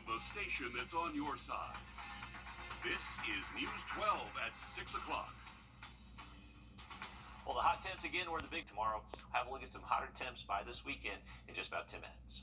from the station that's on your side. This is News 12 at 6 o'clock. Well, the hot temps again were the big tomorrow. Have a look at some hotter temps by this weekend in just about 10 minutes.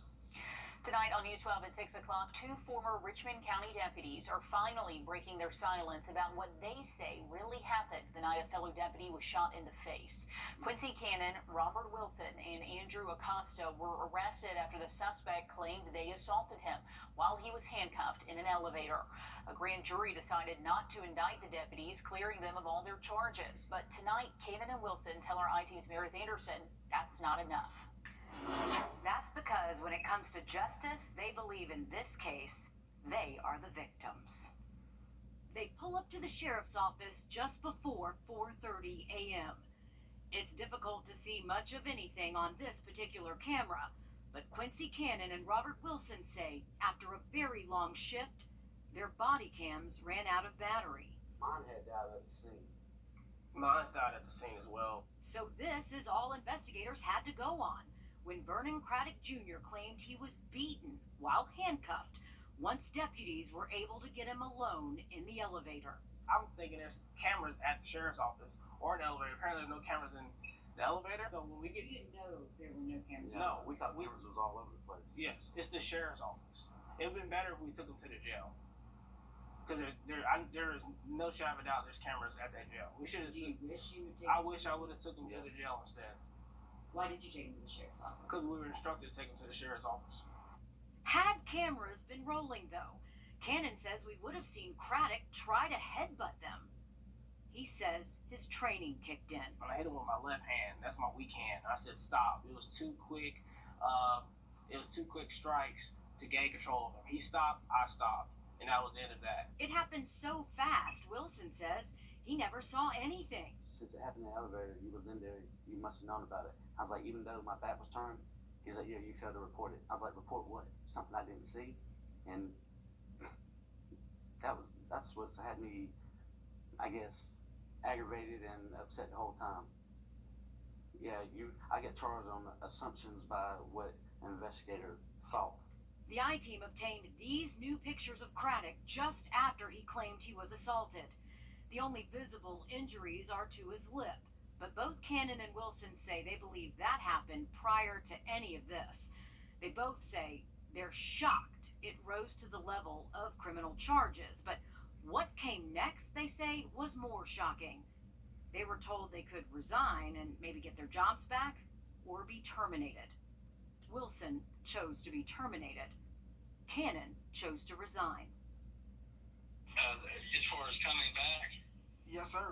Tonight on News 12 at 6 o'clock, two former Richmond County deputies are finally breaking their silence about what they say really happened the night a fellow deputy was shot in the face. Quincy Cannon, Robert Wilson, and Andrew Acosta were arrested after the suspect claimed they assaulted him while he was handcuffed in an elevator. A grand jury decided not to indict the deputies, clearing them of all their charges. But tonight, Cannon and Wilson tell our IT's Meredith Anderson that's not enough. That's because when it comes to justice, they believe in this case, they are the victims. They pull up to the sheriff's office just before 4:30 a.m. It's difficult to see much of anything on this particular camera, but Quincy Cannon and Robert Wilson say after a very long shift, their body cams ran out of battery. Mine had died at the scene. Mine died at the scene as well. So this is all investigators had to go on. When Vernon Craddock Jr. claimed he was beaten while handcuffed, once deputies were able to get him alone in the elevator. I'm thinking there's cameras at the sheriff's office or in the elevator. Apparently there's no cameras in the elevator. So when we get... You didn't know there were no cameras? No, we thought cameras was all over the place. Yes, it's the sheriff's office. It would have been better if we took him to the jail. Because there is no shadow of a doubt there's cameras at that jail. We should have... Do you wish you would take I wish I would have took him to the jail instead. Why did you take him to the sheriff's office? Because we were instructed to take him to the sheriff's office. Had cameras been rolling, though, Cannon says we would have seen Craddock try to headbutt them. He says his training kicked in. When I hit him with my left hand, that's my weak hand. I said stop. It was too quick. It was 2 quick strikes to gain control of him. He stopped, I stopped, and that was the end of that. It happened so fast, Wilson says he never saw anything. Since it happened in the elevator, you was in there, you must have known about it. I was like, even though my back was turned, he's like, yeah, you failed to report it. I was like, report what? Something I didn't see? And that's what's had me, I guess, aggravated and upset the whole time. Yeah, I get charged on assumptions by what an investigator thought. The I-team obtained these new pictures of Craddock just after he claimed he was assaulted. The only visible injuries are to his lip, but both Cannon and Wilson say they believe that happened prior to any of this. They both say they're shocked it rose to the level of criminal charges, but what came next, they say, was more shocking. They were told they could resign and maybe get their jobs back or be terminated. Wilson chose to be terminated. Cannon chose to resign. As far as coming back? Yes, sir.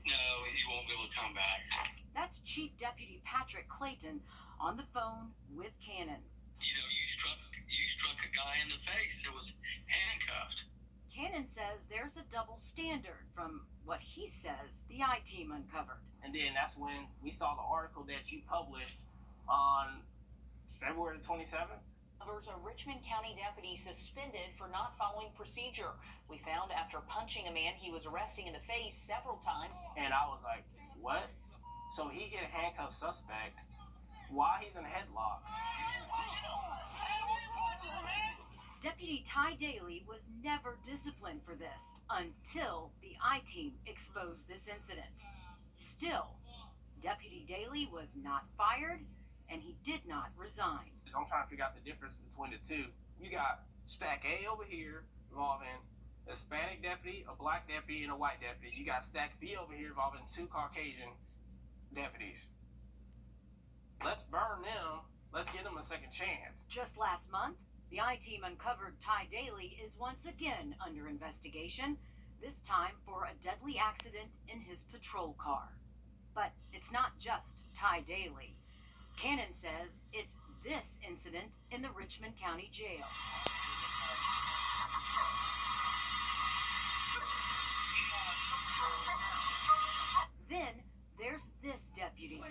No, you won't be able to come back. That's Chief Deputy Patrick Clayton on the phone with Cannon. You know, you struck a guy in the face that was handcuffed. Cannon says there's a double standard from what he says the I-team uncovered. And then that's when we saw the article that you published on February 27th. There's a Richmond County deputy suspended for not following procedure. We found after punching a man he was arresting in the face several times. And I was like, what? So he hit a handcuffed suspect while he's in a headlock. Deputy Ty Daly was never disciplined for this until the I-team exposed this incident. Still, Deputy Daly was not fired and he did not resign. So I'm trying to figure out the difference between the two. You got stack A over here involving a Hispanic deputy, a black deputy, and a white deputy. You got stack B over here involving 2 Caucasian deputies. Let's burn them. Let's give them a second chance. Just last month, the I-team uncovered Ty Daly is once again under investigation, this time for a deadly accident in his patrol car. But it's not just Ty Daly. Cannon says it's this incident in the Richmond County Jail. Then there's this deputy.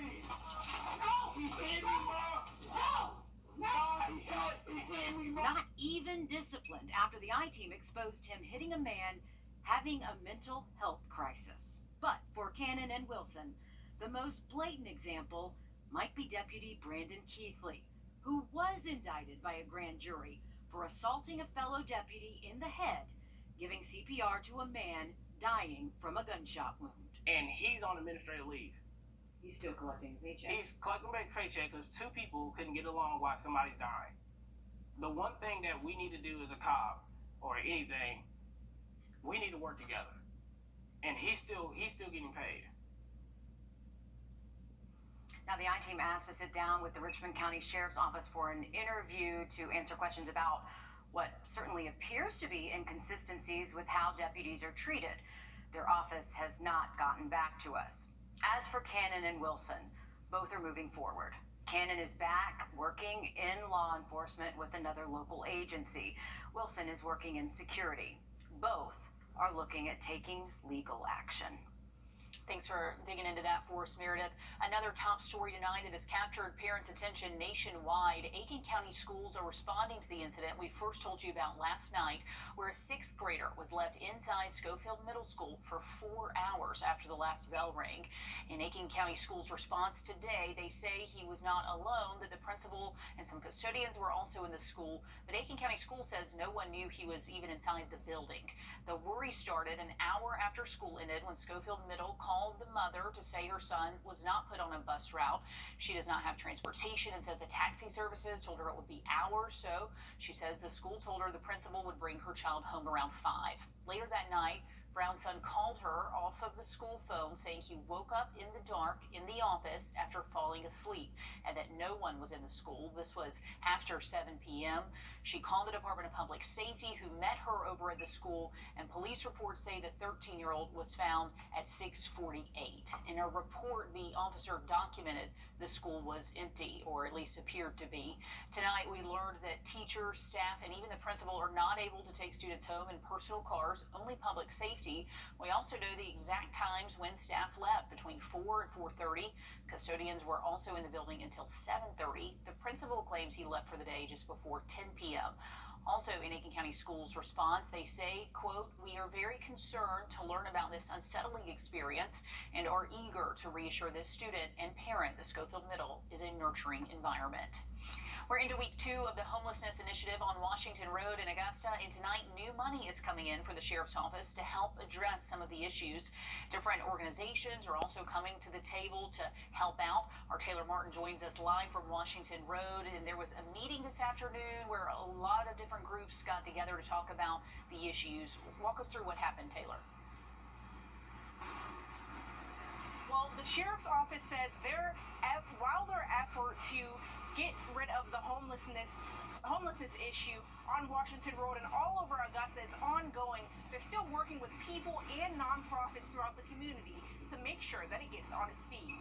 Not even disciplined after the I-team exposed him hitting a man having a mental health crisis. But for Cannon and Wilson, the most blatant example might be Deputy Brandon Keithley, who was indicted by a grand jury for assaulting a fellow deputy in the head, giving CPR to a man dying from a gunshot wound. And he's on administrative leave. He's still collecting a paycheck. He's collecting a paycheck because two people couldn't get along while somebody's dying. The one thing that we need to do as a cop or anything, we need to work together. And he's still getting paid. Now, the I-Team asked to sit down with the Richmond County Sheriff's Office for an interview to answer questions about what certainly appears to be inconsistencies with how deputies are treated. Their office has not gotten back to us. As for Cannon and Wilson, both are moving forward. Cannon is back working in law enforcement with another local agency. Wilson is working in security. Both are looking at taking legal action. Thanks for digging into that for us, Meredith. Another top story tonight that has captured parents' attention nationwide. Aiken County schools are responding to the incident we first told you about last night, where a sixth grader was left inside Schofield Middle School for 4 hours after the last bell rang. In Aiken County schools' response today, they say he was not alone, that the principal and some custodians were also in the school, but Aiken County School says no one knew he was even inside the building. The worry started an hour after school ended when Schofield Middle called the mother to say her son was not put on a bus route. She does not have transportation and says the taxi services told her it would be hours. So she says the school told her the principal would bring her child home around 5. Later that night, Brown's son called her off of the school phone saying he woke up in the dark in the office after falling asleep and that no one was in the school. This was after 7 p.m. She called the Department of Public Safety, who met her over at the school, and police reports say the 13-year-old was found at 6:48. In a report, the officer documented the school was empty, or at least appeared to be. Tonight, we learned that teachers, staff, and even the principal are not able to take students home in personal cars, only public safety. We also know the exact times when staff left, between 4 and 4:30. Custodians were also in the building until 7:30. The principal claims he left for the day just before 10 p.m. Also, in Aiken County Schools' response, they say, quote, "We are very concerned to learn about this unsettling experience and are eager to reassure this student and parent that Schofield Middle is a nurturing environment." We're into week 2 of the homelessness initiative on Washington Road in Augusta, and tonight new money is coming in for the sheriff's office to help address some of the issues. Different organizations are also coming to the table to help out. Our Taylor Martin joins us live from Washington Road, and there was a meeting this afternoon where a lot of different groups got together to talk about the issues. Walk us through what happened, Taylor. Well, the sheriff's office says while their effort to get rid of the homelessness issue on Washington Road and all over Augusta is ongoing, they're still working with people and nonprofits throughout the community to make sure that it gets on its feet.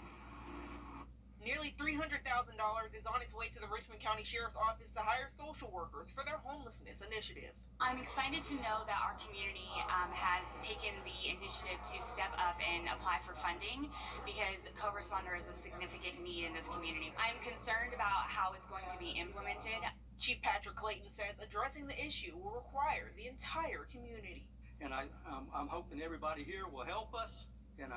Nearly $300,000 is on its way to the Richmond County Sheriff's Office to hire social workers for their homelessness initiative. I'm excited to know that our community has taken the initiative to step up and apply for funding because co-responder is a significant need in this community. I'm concerned about how it's going to be implemented. Chief Patrick Clayton says addressing the issue will require the entire community. And I'm hoping everybody here will help us, and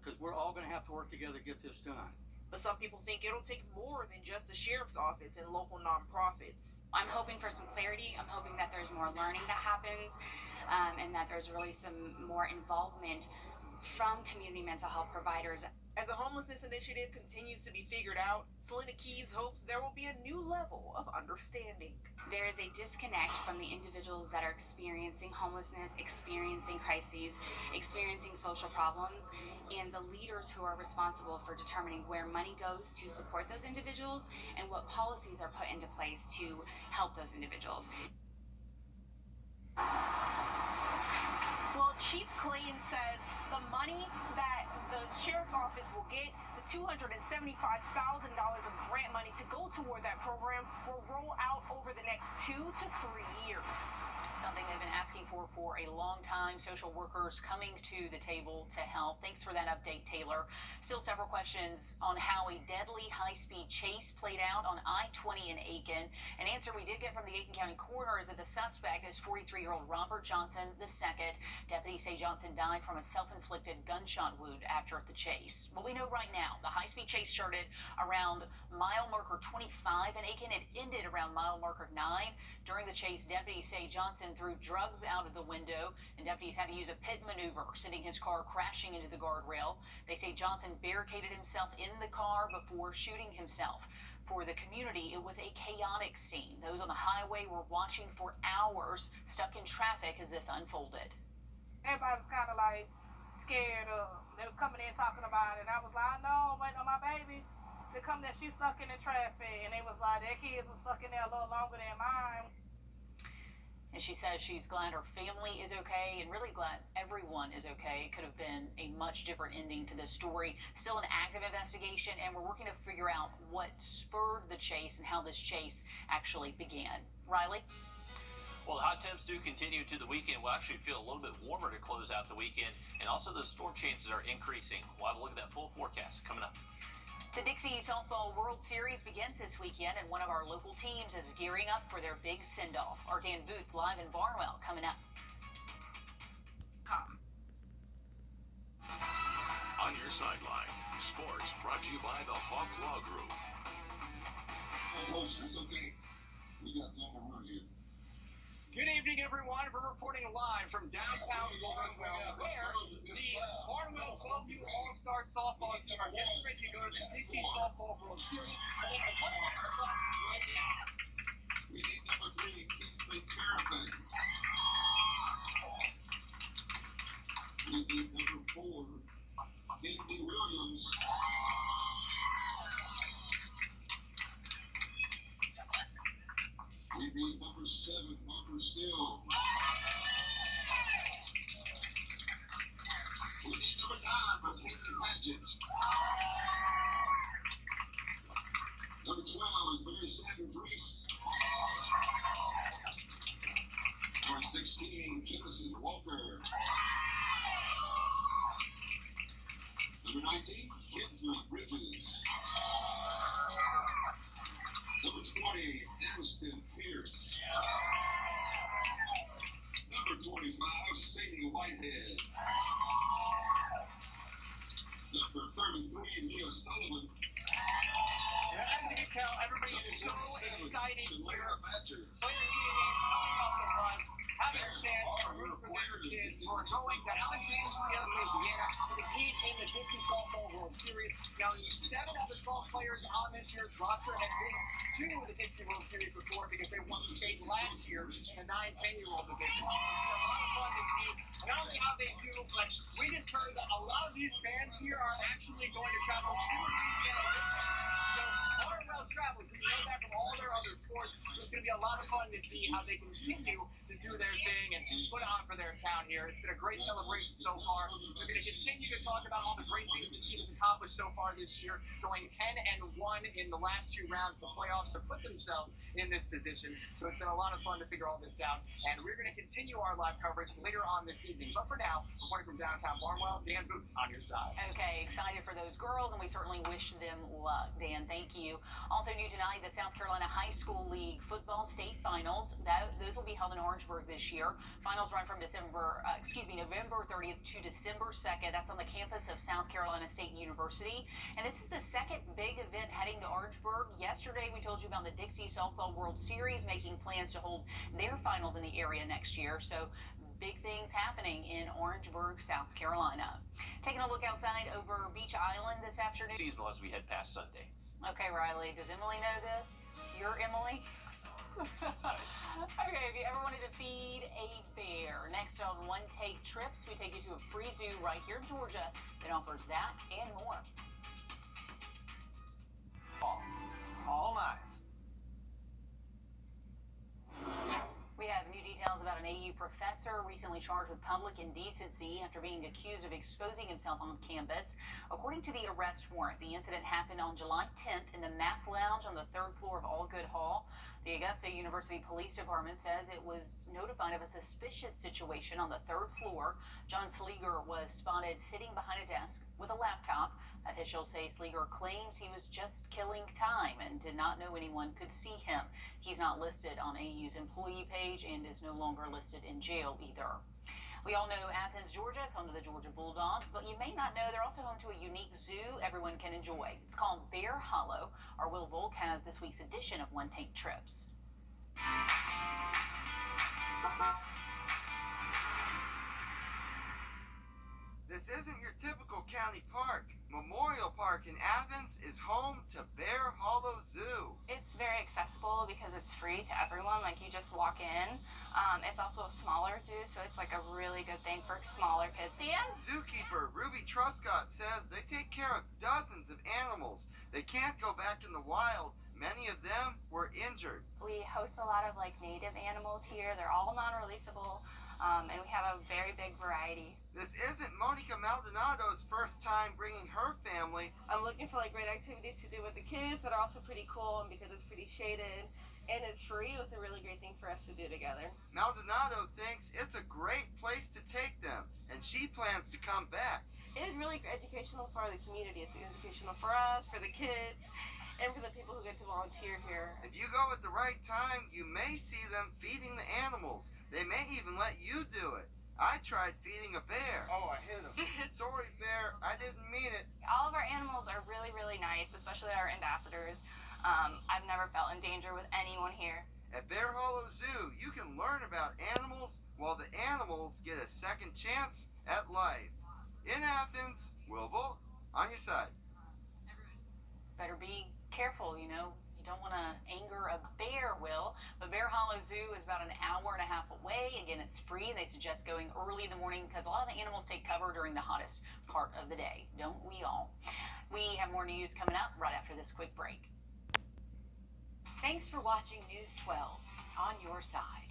because we're all going to have to work together to get this done. But some people think it'll take more than just the sheriff's office and local nonprofits. I'm hoping for some clarity. I'm hoping that there's more learning that happens and that there's really some more involvement from community mental health providers. As the homelessness initiative continues to be figured out, Selena Keys hopes there will be a new level of understanding. There is a disconnect from the individuals that are experiencing homelessness, experiencing crises, experiencing social problems, and the leaders who are responsible for determining where money goes to support those individuals and what policies are put into place to help those individuals. Well, Chief Clayton says the money that the sheriff's office will get, the $275,000 of grant money to go toward that program, will roll out over the next 2 to 3 years. something they've been asking for a long time. Social workers coming to the table to help. Thanks for that update, Taylor. Still several questions on how a deadly high-speed chase played out on I-20 in Aiken. An answer we did get from the Aiken County coroner is that the suspect is 43-year-old Robert Johnson II. Deputies say Johnson died from a self-inflicted gunshot wound after the chase. What we know right now, the high-speed chase started around mile marker 25 in Aiken. It ended around mile marker 9. During the chase, deputies say Johnson threw drugs out of the window, and deputies had to use a pit maneuver, sending his car crashing into the guardrail. They say Johnson barricaded himself in the car before shooting himself. For the community, it was a chaotic scene. Those on the highway were watching for hours, stuck in traffic as this unfolded. Everybody was kind of like scared. They was coming in talking about it, and I was like, no, I'm waiting on my baby to come there. She's stuck in the traffic, and they was like, their kids was stuck in there a little longer than mine. And she says she's glad her family is okay and really glad everyone is okay. It could have been a much different ending to this story. Still an active investigation, and we're working to figure out what spurred the chase and how this chase actually began. Riley? Well, the hot temps do continue to the weekend. We'll actually feel a little bit warmer to close out the weekend, and also the storm chances are increasing. We'll have a look at that full forecast coming up. The Dixie Softball World Series begins this weekend, and one of our local teams is gearing up for their big send-off. Our Dan Booth live in Barnwell coming up. On your sideline, sports brought to you by the Hawk Law Group. It's okay. We got time to run here. Good evening, everyone. We're reporting live from downtown Barnwell, where the Barnwell 12U All-Star Softball team are getting ready to go to the Dixie Softball World Series. And they are coming up right now. We need number 3, Keith McCarron. We need number 4, Andy Williams. We need number 7, Hunter Still. We need number 9, McKinley Paget. Number 12 is Mary Sanders Reese. Number 16, Genesis Walker. Number 19, Kinsley Bridges. Number 20, Aniston Pierce. Number 25, Sadie Whitehead. Number 33, Leah Sullivan. And as you can tell, everybody is so excited here. Having a chance to root for their kids who are going to Alexandria, Louisiana, to compete in the Dixie Softball World Series. Now, 7 of the 12 players on this year's roster have been to the Dixie World Series before because they won the state last year in the 9-10-year-old division. It's been a lot of fun to see not only how they do, but we just heard that a lot of these fans here are actually going to travel to Louisiana with them. So, Barnwell travels, we know that from all their other sports. It's going to be a lot of fun to see how they continue to do their thing and put on for their town here. It's been a great celebration so far. They're going to continue to talk about all the great things the team has accomplished so far this year, going 10-1 in the last 2 rounds of the playoffs to put themselves in this position. So it's been a lot of fun to figure all this out, and we're going to continue our live coverage later on this evening. But for now, reporting from downtown Barnwell, Dan Booth on your side. Okay, excited for those girls, and we certainly wish them luck. Dan, thank you. Also new tonight, the South Carolina High School League football state finals. Those will be held in Orangeburg this year. Finals run from November 30th to December 2nd. That's on the campus of South Carolina State University. And this is the second big event heading to Orangeburg. Yesterday, we told you about the Dixie Softball World Series making plans to hold their finals in the area next year. So big things happening in Orangeburg, South Carolina. Taking a look outside over Beach Island this afternoon. Seasonal as we head past Sunday. Okay, Riley, does Emily know this? You're Emily? Okay, if you ever wanted to feed a bear, next on One Take Trips, we take you to a free zoo right here in Georgia that offers that and more. All night. We have new details about an AU professor recently charged with public indecency after being accused of exposing himself on campus. According to the arrest warrant, the incident happened on July 10th in the Math Lounge on the 3rd floor of Allgood Hall. The Augusta University Police Department says it was notified of a suspicious situation on the 3rd floor. John Sleeger was spotted sitting behind a desk with a laptop. Officials say Sleeger claims he was just killing time and did not know anyone could see him. He's not listed on AU's employee page and is no longer listed in jail either. We all know Athens, Georgia is home to the Georgia Bulldogs, but you may not know they're also home to a unique zoo everyone can enjoy. It's called Bear Hollow. Our Will Volk has this week's edition of One Take Trips. This isn't your typical county park. Memorial Park in Athens is home to Bear Hollow Zoo. It's very accessible because it's free to everyone. Like, you just walk in. It's also a smaller zoo, so it's like a really good thing for smaller kids. And Zookeeper Ruby Truscott says they take care of dozens of animals. They can't go back in the wild. Many of them were injured. we host a lot of like native animals here. They're all non-releasable, and we have a very big variety. This isn't Monica Maldonado's first time bringing her family. I'm looking for like great activities to do with the kids that are also pretty cool, and because it's pretty shaded and it's free, it's a really great thing for us to do together. Maldonado thinks it's a great place to take them, and she plans to come back. It is really educational for the community. It's educational for us, for the kids, and for the people who get to volunteer here. If you go at the right time, you may see them feeding the animals. They may even let you do it. I tried feeding a bear. Oh, I hit him. Sorry, bear. I didn't mean it. All of our animals are really, really nice, especially our ambassadors. I've never felt in danger with anyone here. At Bear Hollow Zoo, you can learn about animals while the animals get a second chance at life. In Athens, Will Volk, on your side. Better be careful, you know. You don't want to anger a bear, Will. But Bear Hollow Zoo is about an hour and a half away. Again, it's free. They suggest going early in the morning because a lot of the animals take cover during the hottest part of the day. Don't we all? We have more news coming up right after this quick break. Thanks for watching News 12 on your side.